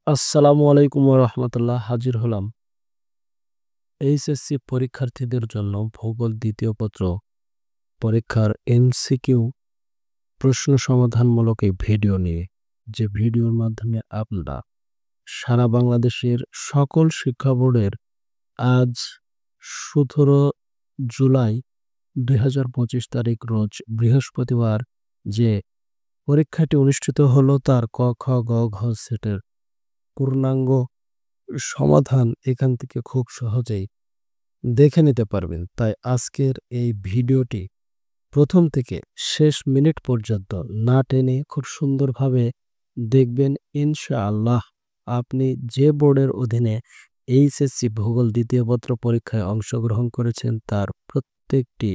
আসসালামু আলাইকুম ওয়া রাহমাতুল্লাহ। হাজির হলাম এইচএসসি পরীক্ষার্থীদের জন্য ভূগোল দ্বিতীয় পত্র পরীক্ষার এমসিকিউ প্রশ্ন সমাধানমূলক এই ভিডিও নিয়ে। যে ভিডিওর মাধ্যমে আপনারা সারা বাংলাদেশের সকল শিক্ষা বোর্ডের আজ ১৭ জুলাই ২০২৫ তারিখ রোজ বৃহস্পতিবার যে পরীক্ষাটি অনুষ্ঠিত হলো তার ক, খ, গ, ঘ সেটের পূর্ণাঙ্গ সমাধান এখান থেকে খুব সহজেই দেখে নিতে পারবেন। তাই আজকের এই ভিডিওটি প্রথম থেকে শেষ মিনিট পর্যন্ত না টেনে খুব সুন্দরভাবে দেখবেন। ইনশাআল্লাহ আপনি যে বোর্ডের অধীনে এইচএসসি ভূগোল দ্বিতীয় পত্র পরীক্ষায় অংশগ্রহণ করেছেন তার প্রত্যেকটি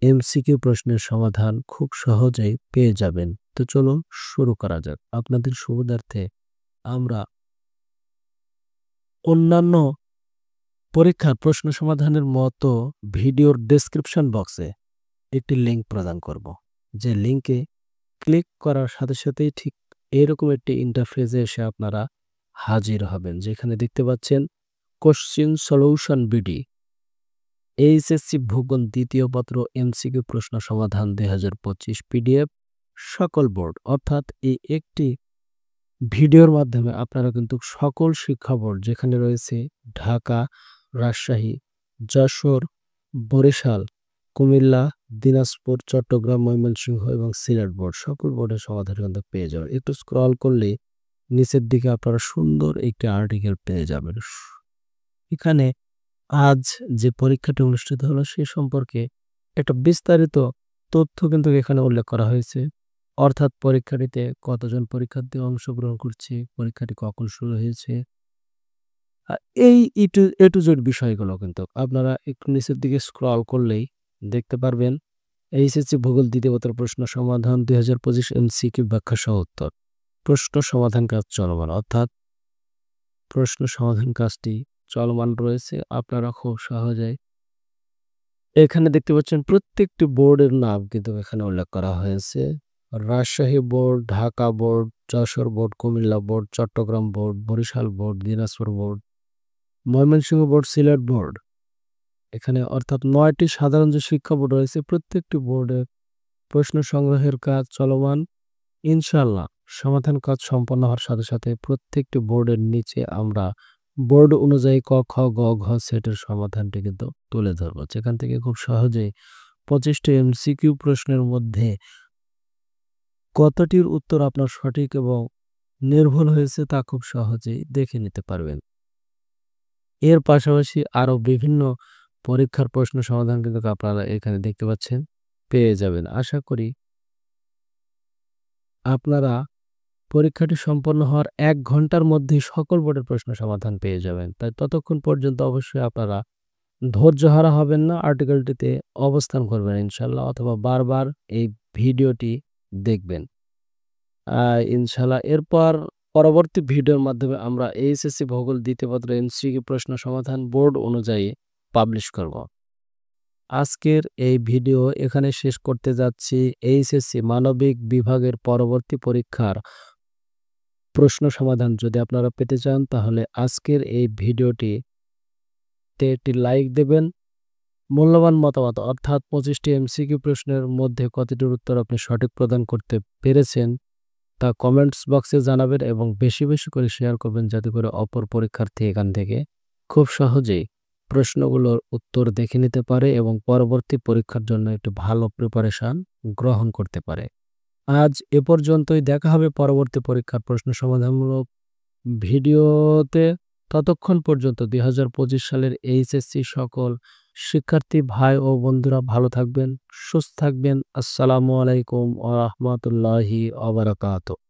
এমসিকিউ প্রশ্নের সমাধান খুব সহজেই পেয়ে যাবেন। তো চলুন শুরু করা যাক। আপনাদের সুবিধার্থে আমরা অন্যান্য পরীক্ষার প্রশ্ন সমাধানের মতো ভিডিওর ডেসক্রিপশন বক্সে একটি লিঙ্ক প্রদান করব, যে লিঙ্কে ক্লিক করার সাথে সাথেই ঠিক এরকম একটি ইন্টারফেসে এসে আপনারা হাজির হবেন, যেখানে দেখতে পাচ্ছেন কোশ্চিন সলিউশন বিডি এইচএসসি ভূগোল দ্বিতীয় পত্র এমসিকিউ প্রশ্ন সমাধান 2025 পিডিএফ সকল বোর্ড। অর্থাৎ এই একটি ভিডিওর মাধ্যমে আপনারা কিন্তু সকল শিক্ষা বোর্ড যেখানে রয়েছে ঢাকা, রাজশাহী, যশোর, বরিশাল, কুমিল্লা, দিনাজপুর, চট্টগ্রাম, ময়মনসিংহ এবং সিলেট বোর্ড সকল বোর্ডের সমাধান কিন্তু পেয়ে যাবেন। একটু স্ক্রল করলে নিচের দিকে আপনারা সুন্দর একটি আর্টিকেল পেয়ে যাবেন। এখানে আজ যে পরীক্ষাটি অনুষ্ঠিত হলো সে সম্পর্কে একটা বিস্তারিত তথ্য কিন্তু এখানে উল্লেখ করা হয়েছে। অর্থাৎ পরীক্ষাটিতে কতজন পরীক্ষার্থী অংশগ্রহণ করছে, পরীক্ষাটি কখন শুরু হয়েছে, এই এ টু জেড বিষয়গুলো কিন্তু আপনারা একটু নিচের দিকে স্ক্রল করলেই দেখতে পারবেন। এইচএসসি ভূগোল দ্বিতীয় পত্র প্রশ্ন সমাধান 2025 এমসিকিউ ব্যাখ্যা সহ উত্তর। প্রশ্ন সমাধান কাজ চলমান, অর্থাৎ প্রশ্ন সমাধান কাজটি চলমান রয়েছে। আপনারা খুব সহজেই এখানে দেখতে পাচ্ছেন প্রত্যেকটি বোর্ডের নাম কিন্তু এখানে উল্লেখ করা হয়েছে। Rajshahi board, Dhaka board, Jessore board, Comilla board, Chittagong board, Barisal board, Dinajpur board, Mymensingh board, Sylhet board. এখানে অর্থাৎ 9টি সাধারণ যে শিক্ষা বোর্ড রয়েছে প্রত্যেকটি বোর্ডের প্রশ্ন সংগ্রহের কাজ চলমান। ইনশাআল্লাহ সমাধান কাজ সম্পন্ন হওয়ার সাথে সাথে প্রত্যেকটি বোর্ডের নিচে আমরা বোর্ড অনুযায়ী ক, খ, গ, ঘ সেটের সমাধানটি কিন্তু তুলে ধরবো, যেখান থেকে খুব সহজেই 25টি এমসিকিউ প্রশ্নের মধ্যে কতটির উত্তর আপনার সঠিক এবং নির্ভুল হয়েছে তা খুব সহজেই দেখে নিতে পারবেন। এর পাশাপাশি আরও বিভিন্ন পরীক্ষার প্রশ্ন সমাধান কিন্তু আপনারা এখানে দেখতে পাচ্ছেন, পেয়ে যাবেন। আশা করি আপনারা পরীক্ষাটি সম্পন্ন হওয়ার 1 ঘন্টার মধ্যেই সকল বোর্ডের প্রশ্ন সমাধান পেয়ে যাবেন। তাই ততক্ষণ পর্যন্ত অবশ্যই আপনারা ধৈর্যহারা হবেন না, আর্টিকেলটিতে অবস্থান করবেন ইনশাল্লাহ, অথবা বারবার এই ভিডিওটি দেখবেন ইনশাল্লাহ। এরপর পরবর্তী ভিডিওর মাধ্যমে আমরা এইচএসসি ভূগোল দ্বিতীয় পত্র এমসিকিউ প্রশ্ন সমাধান বোর্ড অনুযায়ী পাবলিশ করব। আজকের এই ভিডিও এখানে শেষ করতে যাচ্ছি। এইচএসসি মানবিক বিভাগের পরবর্তী পরীক্ষার প্রশ্ন সমাধান যদি আপনারা পেতে চান তাহলে আজকের এই ভিডিওটিতে একটি লাইক দেবেন। মূল্যবান মতামত, অর্থাৎ 25টি এমসিকিউ প্রশ্নের মধ্যে কতটির উত্তর আপনি সঠিক প্রদান করতে পেরেছেন তা কমেন্টস বক্সে জানাবেন এবং বেশি বেশি করে শেয়ার করবেন, যাতে করে অপর পরীক্ষার্থী এখান থেকে খুব সহজেই প্রশ্নগুলোর উত্তর দেখে নিতে পারে এবং পরবর্তী পরীক্ষার জন্য একটু ভালো প্রিপারেশন গ্রহণ করতে পারে। আজ এ পর্যন্তই, দেখা হবে পরবর্তী পরীক্ষার প্রশ্ন সমাধানমূলক ভিডিওতে। ততক্ষণ পর্যন্ত 2025 সালের এইচএসসি সকল শিক্ষার্থী ভাই ও বন্ধুরা ভালো থাকবেন, সুস্থ থাকবেন। আসসালামু আলাইকুম ওয়া রাহমাতুল্লাহি ওয়া বারাকাতুহু।